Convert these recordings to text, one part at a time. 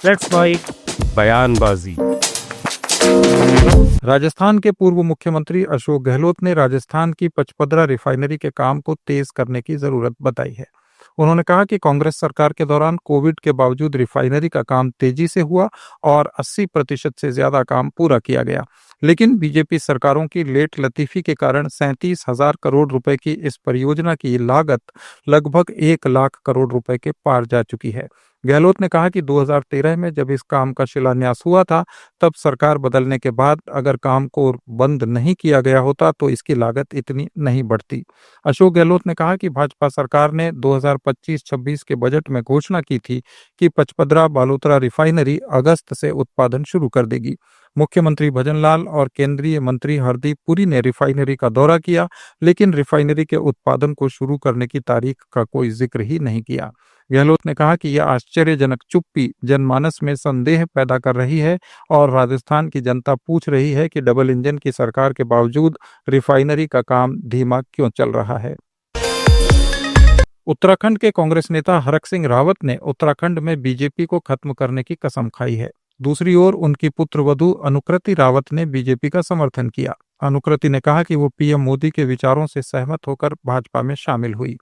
Let's bite बयानबाजी। राजस्थान के पूर्व मुख्यमंत्री अशोक गहलोत ने राजस्थान की पचपदरा रिफाइनरी के काम को तेज करने की जरूरत बताई है। उन्होंने कहा कि कांग्रेस सरकार के दौरान कोविड के बावजूद रिफाइनरी का काम तेजी से हुआ और 80% से ज्यादा काम पूरा किया गया, लेकिन बीजेपी सरकारों की लेट लतीफी के कारण 37,000 करोड़ रुपए की इस परियोजना की लागत लगभग 1 लाख करोड़ रुपए के पार जा चुकी है। गहलोत ने कहा कि 2013 में जब इस काम का शिलान्यास हुआ था, तब सरकार बदलने के बाद अगर काम को बंद नहीं किया गया होता तो इसकी लागत इतनी नहीं बढ़ती। अशोक गहलोत ने कहा कि भाजपा सरकार ने 2025-26 के बजट में घोषणा की थी कि पचपदरा बालोतरा रिफाइनरी अगस्त से उत्पादन शुरू कर देगी। मुख्यमंत्री भजनलाल और केंद्रीय मंत्री हरदीप पुरी ने रिफाइनरी का दौरा किया, लेकिन रिफाइनरी के उत्पादन को शुरू करने की तारीख का कोई जिक्र ही नहीं किया। गहलोत ने कहा कि यह आश्चर्यजनक चुप्पी जनमानस में संदेह पैदा कर रही है और राजस्थान की जनता पूछ रही है कि डबल इंजन की सरकार के बावजूद रिफाइनरी का काम धीमा क्यों चल रहा है। उत्तराखंड के कांग्रेस नेता हरक सिंह रावत ने उत्तराखंड में बीजेपी को खत्म करने की कसम खाई है। दूसरी ओर उनकी पुत्रवधू अनुकृति रावत ने बीजेपी का समर्थन किया। अनुकृति ने कहा कि वो पीएम मोदी के विचारों से सहमत होकर भाजपा में शामिल हुई।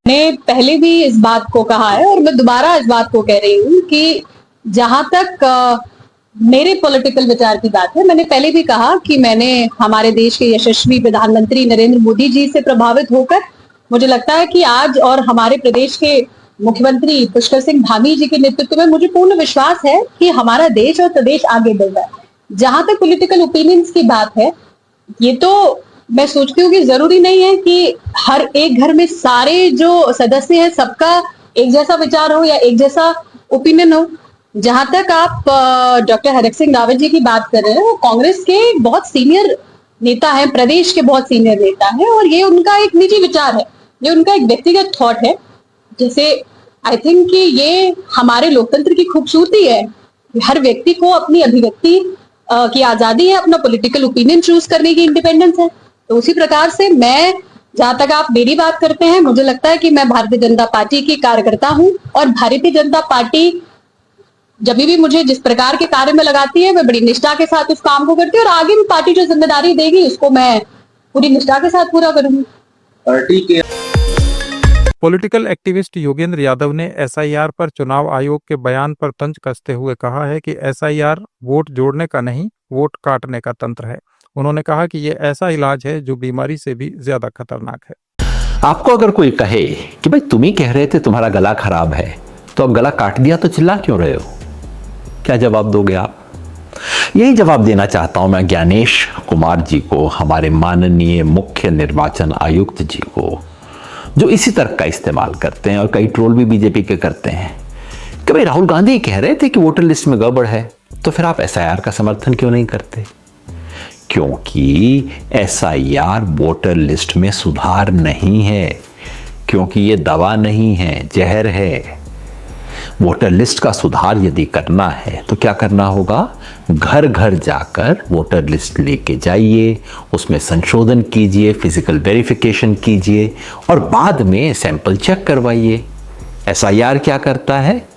मैंने पहले भी इस बात को कहा है और मैं दोबारा इस बात को कह रही हूँ कि जहां तक मेरे पॉलिटिकल विचार की बात है, मैंने पहले भी कहा कि मैंने हमारे देश के यशस्वी प्रधानमंत्री नरेंद्र मोदी जी से प्रभावित होकर मुझे लगता है कि आज और हमारे प्रदेश के मुख्यमंत्री पुष्कर सिंह धामी जी के नेतृत्व में मुझे पूर्ण विश्वास है कि हमारा देश और प्रदेश आगे बढ़ रहा है। जहां तक पॉलिटिकल ओपिनियंस की बात है, ये तो मैं सोचती हूँ कि जरूरी नहीं है कि हर एक घर में सारे जो सदस्य हैं सबका एक जैसा विचार हो या एक जैसा ओपिनियन हो। जहां तक आप डॉक्टर हरक सिंह रावत जी की बात कर रहे हैं, वो कांग्रेस के बहुत सीनियर नेता हैं, प्रदेश के बहुत सीनियर नेता हैं और ये उनका एक निजी विचार है, ये उनका एक व्यक्तिगत थॉट है। जैसे आई थिंक कि ये हमारे लोकतंत्र की खूबसूरती है, हर व्यक्ति को अपनी अभिव्यक्ति की आजादी है, अपना पॉलिटिकल ओपिनियन चूज करने की इंडिपेंडेंस है। तो उसी प्रकार से मैं, जहां तक आप मेरी बात करते हैं, मुझे लगता है कि मैं भारतीय जनता पार्टी की कार्यकर्ता हूं और भारतीय जनता पार्टी जब भी मुझे जिस प्रकार के कार्य में लगाती है, मैं बड़ी निष्ठा के साथ उस काम को करती हूँ और आगे भी पार्टी जो जिम्मेदारी देगी उसको मैं पूरी निष्ठा के साथ पूरा करूंगी। पार्टी के पॉलिटिकल एक्टिविस्ट योगेंद्र यादव ने एसआईआर पर चुनाव आयोग के बयान पर तंज कसते हुए कहा है कि एसआईआर वोट जोड़ने का नहीं, वोट काटने का तंत्र है। उन्होंने कहा कि यह ऐसा इलाज है जो बीमारी से भी ज्यादा खतरनाक है। आपको अगर कोई कहे कि भाई तुम ही कह रहे थे तुम्हारा गला खराब है, तो अब गला काट दिया तो चिल्ला क्यों रहे हो, क्या जवाब दोगे आप? यही जवाब देना चाहता हूं मैं ज्ञानेश कुमार जी को, हमारे माननीय मुख्य निर्वाचन आयुक्त जी को, जो इसी तर्क का इस्तेमाल करते हैं और कई ट्रोल भी बीजेपी के करते हैं कि भाई राहुल गांधी कह रहे थे कि वोटर लिस्ट में गड़बड़ है, तो फिर आप एसआईआर का समर्थन क्यों नहीं करते? क्योंकि एसआईआर वोटर लिस्ट में सुधार नहीं है, क्योंकि ये दवा नहीं है, जहर है। वोटर लिस्ट का सुधार यदि करना है तो क्या करना होगा? घर घर जाकर वोटर लिस्ट लेके जाइए, उसमें संशोधन कीजिए, फिजिकल वेरिफिकेशन कीजिए और बाद में सैंपल चेक करवाइए। एसआईआर क्या करता है?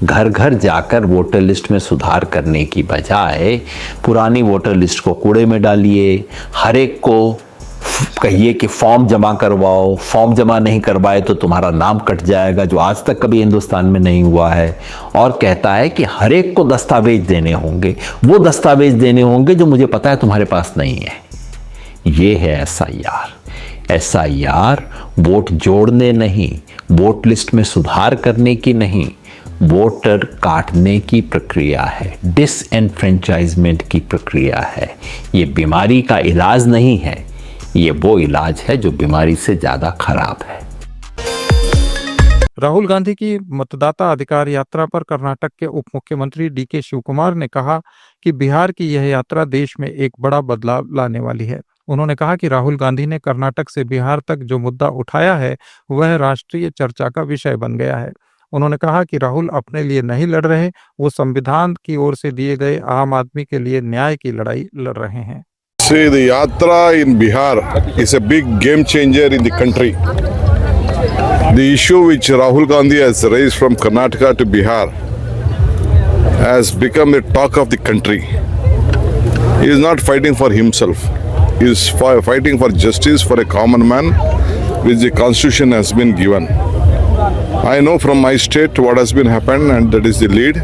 घर घर जाकर वोटर लिस्ट में सुधार करने की बजाय पुरानी वोटर लिस्ट को कूड़े में डालिए, हर एक को कहिए कि फॉर्म जमा करवाओ, फॉर्म जमा नहीं करवाए तो तुम्हारा नाम कट जाएगा, जो आज तक कभी हिंदुस्तान में नहीं हुआ है। और कहता है कि हर एक को दस्तावेज देने होंगे, वो दस्तावेज देने होंगे जो मुझे पता है तुम्हारे पास नहीं है। ये है एसआईआर। एसआईआर वोट जोड़ने नहीं, वोट लिस्ट में सुधार करने की नहीं, वोटर काटने की प्रक्रिया है, डिसएनफ्रेंचाइजमेंट की प्रक्रिया है। ये बीमारी का इलाज नहीं है, ये वो इलाज है जो बीमारी से ज्यादा खराब है। राहुल गांधी की मतदाता अधिकार यात्रा पर कर्नाटक के उप मुख्यमंत्री डीके शिवकुमार ने कहा कि बिहार की यह यात्रा देश में एक बड़ा बदलाव लाने वाली है। उन्होंने कहा कि राहुल गांधी ने कर्नाटक से बिहार तक जो मुद्दा उठाया है वह राष्ट्रीय चर्चा का विषय बन गया है। उन्होंने कहा कि राहुल अपने लिए नहीं लड़ रहे, वो संविधान की ओर से दिए गए आम आदमी के लिए न्याय की लड़ाई लड़ रहे हैं। See, the Yatra in Bihar is a big game changer in the country. The issue which Rahul Gandhi has raised from Karnataka to Bihar has become the talk of the country. He is not fighting for himself. He is fighting for justice for a common man, which the constitution has been given. I know from my state what has been happened, and that is the lead.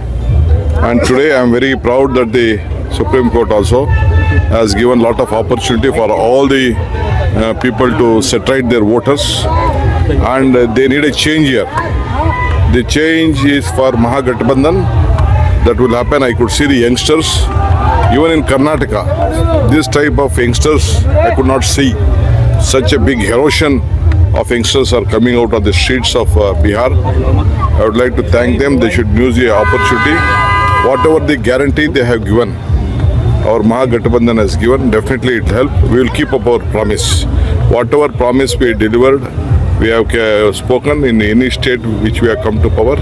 And today I am very proud that the Supreme Court also has given lot of opportunity for all the people to set right their voters, and they need a change here. The change is for Mahagathbandhan. That will happen. I could see the youngsters, even in Karnataka, this type of youngsters I could not see. Such a big erosion of youngsters are coming out of the streets of Bihar. I would like to thank them. They should use the opportunity. Whatever the guarantee they have given, our Mahagathbandhan has given, definitely it will help. We will keep up our promise. Whatever promise we delivered, we have spoken in any state which we have come to power,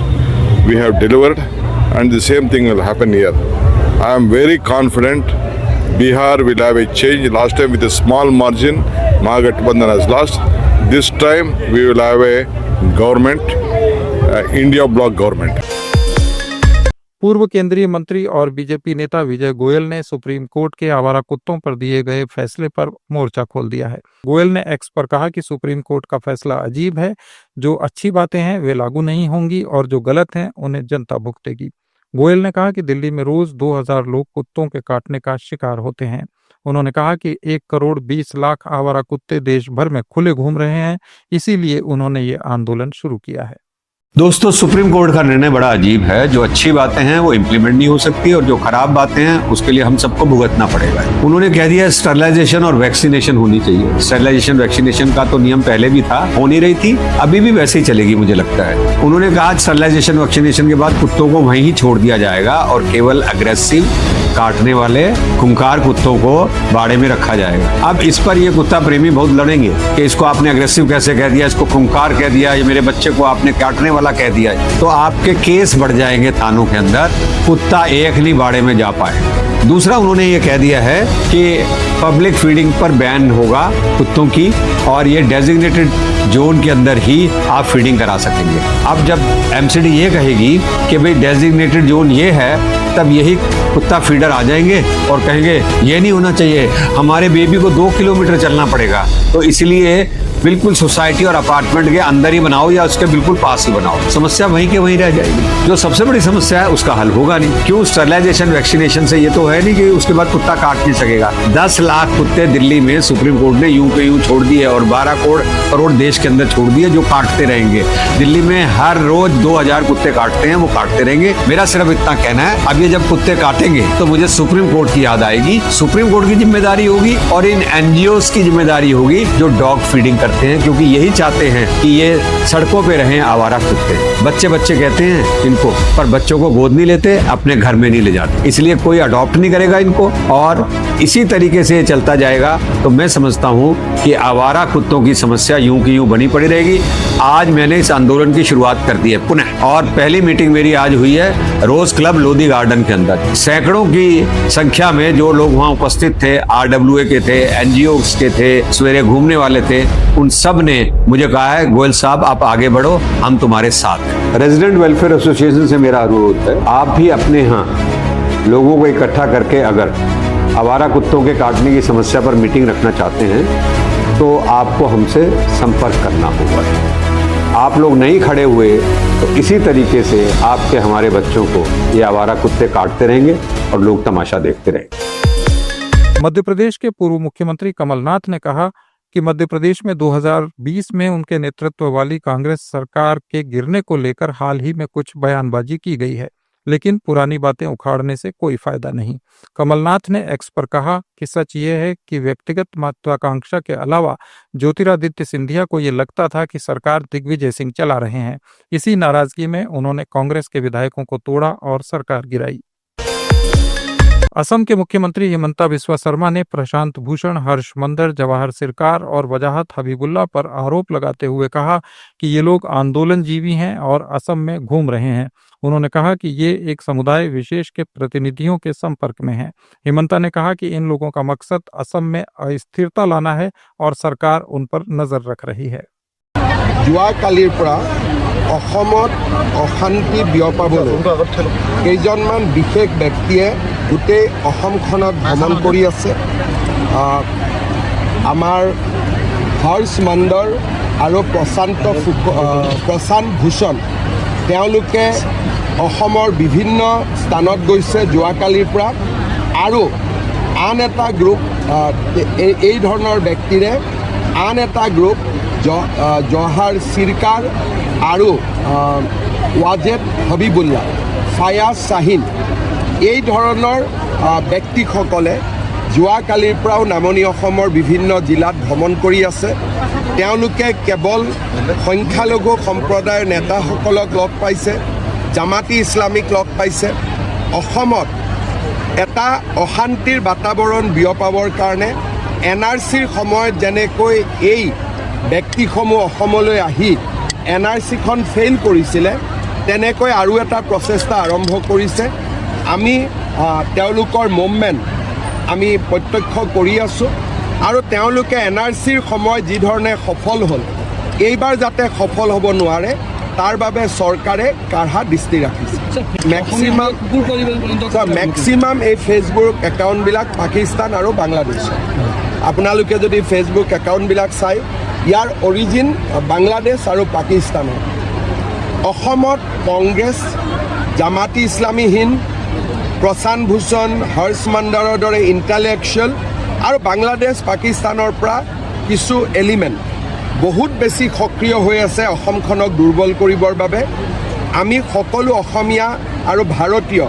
we have delivered, and the same thing will happen here. I am very confident Bihar will have a change. Last time with a small margin, Mahagathbandhan has lost. This time we will have a government, India bloc government. पूर्व केंद्रीय मंत्री और BJP नेता विजय गोयल ने supreme court के आवारा कुत्तों पर दिए गए फैसले पर मोर्चा खोल दिया है। गोयल ने एक्स पर कहा कि सुप्रीम कोर्ट का फैसला अजीब है। जो अच्छी बातें हैं वे लागू नहीं होंगी और जो गलत हैं उन्हें जनता भुगतेगी। गोयल ने कहा कि दिल्ली में रोज 2000 लोग कुत्तों के काटने का शिकार होते हैं। उन्होंने कहा कि 1,20,00,000 आवारा कुत्ते देश भर में खुले घूम रहे हैं, इसीलिए उन्होंने ये आंदोलन शुरू किया है। दोस्तों, सुप्रीम कोर्ट का निर्णय बड़ा अजीब है। जो अच्छी बातें हैं वो इम्प्लीमेंट नहीं हो सकती और जो खराब बातें हैं उसके लिए हम सबको भुगतना पड़ेगा। उन्होंने कह दिया स्टरलाइजेशन और वैक्सीनेशन होनी चाहिए। स्टरलाइजेशन वैक्सीनेशन का तो नियम पहले भी था, हो नहीं रही थी, अभी भी वैसे ही चलेगी मुझे लगता है। उन्होंने कहा स्टरलाइजेशन वैक्सीनेशन के बाद कुत्तों को वहीं ही छोड़ दिया जाएगा और केवल अग्रेसिव काटने वाले खूंखार कुत्तों को बाड़े में रखा जाएगा। अब इस पर ये कुत्ता प्रेमी बहुत लड़ेंगे कि इसको आपने अग्रेसिव कैसे कह दिया, इसको खूंखार कह दिया, ये मेरे बच्चे को आपने काटने वाला कह दिया। तो आपके केस बढ़ जाएंगे थानों के अंदर, कुत्ता एक नहीं बाड़े में जा पाए। दूसरा, उन्होंने ये कह दिया है कि पब्लिक फीडिंग पर बैन होगा कुत्तों की और ये डेजिग्नेटेड जोन के अंदर ही आप फीडिंग करा सकेंगे। अब जब एमसीडी ये कहेगी कि भाई डेजिग्नेटेड जोन ये है, तब यही कुत्ता फीडर आ जाएंगे और कहेंगे ये नहीं होना चाहिए, हमारे बेबी को 2 किलोमीटर चलना पड़ेगा। तो इसलिए बिल्कुल सोसाइटी और अपार्टमेंट के अंदर ही बनाओ या उसके बिल्कुल पास ही बनाओ। समस्या वहीं के वहीं रह जाएगी। जो सबसे बड़ी समस्या है उसका हल होगा नहीं। क्यों? स्टरलाइजेशन वैक्सीनेशन से ये तो है नहीं कि उसके बाद कुत्ता काट नहीं सकेगा। 10 लाख कुत्ते दिल्ली में सुप्रीम कोर्ट ने यूं के यूं छोड़ दिए और 12 करोड़ देश के अंदर छोड़ दिए जो काटते रहेंगे। दिल्ली में हर रोज 2000 कुत्ते काटते हैं, वो काटते रहेंगे। मेरा सिर्फ इतना कहना है, अब ये जब कुत्ते काटेंगे तो मुझे सुप्रीम कोर्ट की याद आएगी। सुप्रीम कोर्ट की जिम्मेदारी होगी और इन एनजीओज की जिम्मेदारी होगी जो डॉग फीडिंग करते हैं, क्योंकि यही चाहते हैं कि ये सड़कों पे रहें आवारा कुत्ते। बच्चे बच्चे कहते हैं इनको, पर बच्चों को गोद नहीं लेते, अपने घर में नहीं ले जाते, इसलिए कोई अडॉप्ट नहीं करेगा इनको और इसी तरीके से चलता जाएगा। तो मैं समझता हूं कि आवारा कुत्तों की समस्या यूं की यूं बनी पड़ी रहेगी। आज मैंने इस आंदोलन की शुरुआत कर दी है पुनः, और पहली मीटिंग मेरी आज हुई है रोज क्लब लोधी गार्डन के अंदर। सैकड़ों की संख्या में जो लोग वहां उपस्थित थे, RWA के थे, NGO के थे, सवेरे घूमने वाले थे, उन सब ने मुझे कहा है गोयल साहब आप आगे बढ़ो, हम तुम्हारे साथ। रेजिडेंट वेलफेयर एसोसिएशन से मेरा अनुरोध है, आप भी अपने यहाँ लोगों को इकट्ठा करके अगर आवारा कुत्तों के काटने की समस्या पर मीटिंग रखना चाहते हैं तो आपको हमसे संपर्क करना होगा। आप लोग नहीं खड़े हुए तो इसी तरीके से आपके हमारे बच्चों को ये आवारा कुत्ते काटते रहेंगे और लोग तमाशा देखते रहेंगे। मध्य प्रदेश के पूर्व मुख्यमंत्री कमलनाथ ने कहा कि मध्य प्रदेश में 2020 में उनके नेतृत्व वाली कांग्रेस सरकार के गिरने को लेकर हाल ही में कुछ बयानबाजी की गई है, लेकिन पुरानी बातें उखाड़ने से कोई फायदा नहीं। कमलनाथ ने एक्स पर कहा कि सच ये है कि व्यक्तिगत महत्वाकांक्षा के अलावा ज्योतिरादित्य सिंधिया को ये लगता था कि सरकार दिग्विजय सिंह चला रहे हैं। इसी नाराजगी में उन्होंने कांग्रेस के विधायकों को तोड़ा और सरकार गिराई। असम के मुख्यमंत्री हिमंता बिस्वा शर्मा ने प्रशांत भूषण, हर्ष मंदर, जवाहर सिरकार और वजाहत हबीबुल्ला पर आरोप लगाते हुए कहा कि ये लोग आंदोलनजीवी हैं और असम में घूम रहे हैं। उन्होंने कहा कि ये एक समुदाय विशेष के प्रतिनिधियों के संपर्क में है। हिमंता ने कहा कि इन लोगों का मकसद असम में अस्थिरता लाना है और सरकार उन पर नजर रख रही है। যোৱাকালিৰ পৰা অসমত অশান্তি বিয়পাবলৈ কেইজনমান বিশেষ ব্যক্তিয়ে গোটেই অসমখনত ভ্ৰমণ কৰি আছে। আমাৰ হৰ্ষ মণ্ডল আৰু প্ৰশান্ত ভূষণ তেওঁলোকে অসমৰ বিভিন্ন স্থানত গৈছে যোৱাকালিৰ পৰা। আৰু আন এটা গ্ৰুপ এই ধৰণৰ ব্যক্তিৰে আন এটা গ্ৰুপ জহাৰ চিৰকাৰ আৰু ৱাজেদ হবিবুল্লাহ, ফায়াজ শ্বাহিন এই ধৰণৰ ব্যক্তিসকলে যোৱাকালিৰ পৰাও নামনি অসমৰ বিভিন্ন জিলাত ভ্ৰমণ কৰি আছে। তেওঁলোকে কেৱল সংখ্যালঘু সম্প্ৰদায়ৰ নেতাসকলক লগ পাইছে, জামাতি ইছলামিক লগ পাইছে। অসমত এটা অশান্তিৰ বাতাবৰণ বিয়পাবৰ কাৰণে NRCৰ সময়ত যেনেকৈ এই ব্যক্তিসমূহ অসমলৈ আহি NRCখন ফেইল কৰিছিলে, তেনেকৈ আৰু এটা প্ৰচেষ্টা আৰম্ভ কৰিছে। আমি তেওঁলোকৰ মুভমেণ্ট আমি প্ৰত্যক্ষ কৰি আছোঁ আৰু তেওঁলোকে NRCৰ সময় যি ধৰণে সফল হ'ল, এইবাৰ যাতে সফল হ'ব নোৱাৰে তাৰ বাবে চৰকাৰে কাঢ়া দৃষ্টি ৰাখিছে। মেক্সিমাম এই ফেচবুক একাউণ্টবিলাক পাকিস্তান আৰু বাংলাদেশ। আপোনালোকে যদি ফেচবুক একাউণ্টবিলাক চাই, ইয়াৰ অৰিজিন বাংলাদেশ আৰু পাকিস্তানৰ। অসমত কংগ্ৰেছ, জামাতি ইছলামী হিন্দ, প্ৰশান্ত ভূষণ, হৰ্ষ মণ্ডলৰ দৰে ইণ্টেলেকচুৱেল আৰু বাংলাদেশ পাকিস্তানৰ পৰা কিছু এলিমেণ্ট বহুত বেছি সক্ৰিয় হৈ আছে অসমখনক দুৰ্বল কৰিবৰ বাবে। আমি সকলো অসমীয়া আৰু ভাৰতীয়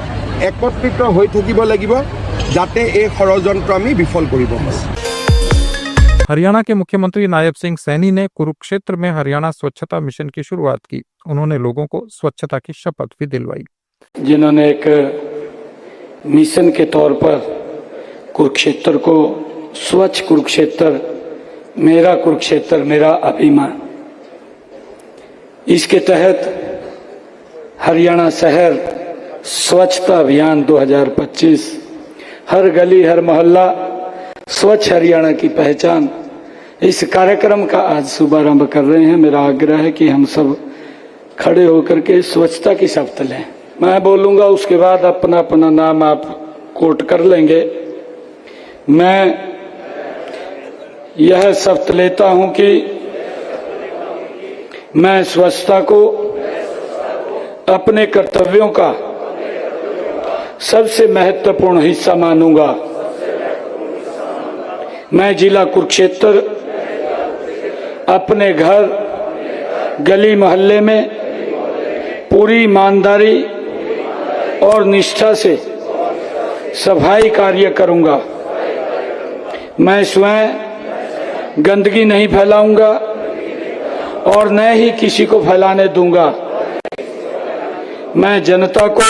একত্ৰিত হৈ থাকিব লাগিব যাতে এই ষড়যন্ত্ৰ আমি বিফল কৰিব পাৰোঁ। हरियाणा के मुख्यमंत्री नायब सिंह सैनी ने कुरुक्षेत्र में हरियाणा स्वच्छता मिशन की शुरुआत की। उन्होंने लोगों को स्वच्छता की शपथ भी दिलवाई। जिन्होंने एक मिशन के तौर पर कुरुक्षेत्र को स्वच्छ कुरुक्षेत्र, मेरा कुरुक्षेत्र मेरा अभिमान, इसके तहत हरियाणा शहर स्वच्छता अभियान 2025, हर गली हर मोहल्ला स्वच्छ हरियाणा की पहचान, इस कार्यक्रम का आज शुभारंभ कर रहे हैं। मेरा आग्रह है कि हम सब खड़े होकर के स्वच्छता की शपथ लें। मैं बोलूंगा, उसके बाद अपना अपना नाम आप कोट कर लेंगे। मैं यह शपथ लेता हूं कि मैं स्वच्छता को अपने कर्तव्यों का सबसे महत्वपूर्ण हिस्सा मानूंगा। मैं जिला कुरुक्षेत्र अपने घर गली मोहल्ले में पूरी ईमानदारी और निष्ठा से सफाई कार्य करूंगा। मैं स्वयं गंदगी नहीं फैलाऊंगा और न ही किसी को फैलाने दूंगा। मैं जनता को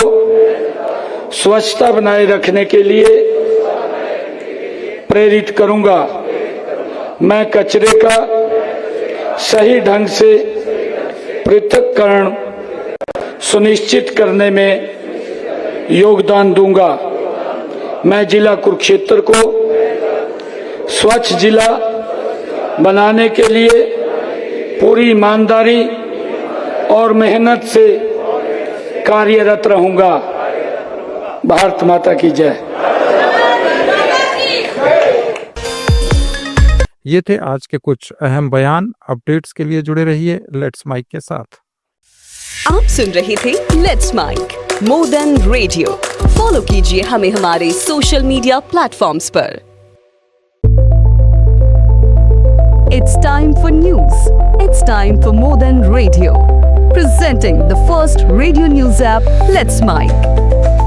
स्वच्छता बनाए रखने के लिए प्रेरित करूंगा। मैं कचरे का सही ढंग से पृथक्करण सुनिश्चित करने में योगदान दूंगा। मैं जिला कुरुक्षेत्र को स्वच्छ जिला बनाने के लिए पूरी ईमानदारी और मेहनत से कार्यरत रहूंगा। भारत माता की जय। ये थे आज के कुछ अहम बयान। अपडेट्स के लिए जुड़े रहिए लेट्स माइक के साथ। आप सुन रहे थे let's mic more than radio. Follow कीजिए हमें हमारे सोशल मीडिया प्लेटफॉर्म्स पर। It's time for news. It's time for more than radio. Presenting the first radio news app, Let's Mic.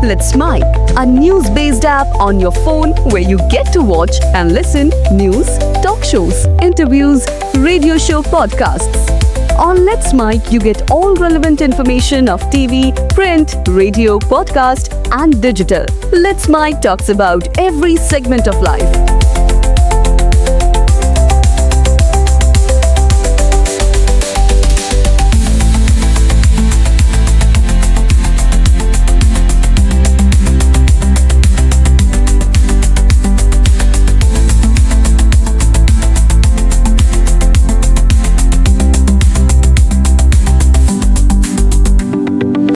Let's Mic, a news-based app on your phone where you get to watch and listen news, talk shows, interviews, radio show podcasts. On Let's Mic, you get all relevant information of TV, print, radio, podcast, and digital. Let's Mic talks about every segment of life.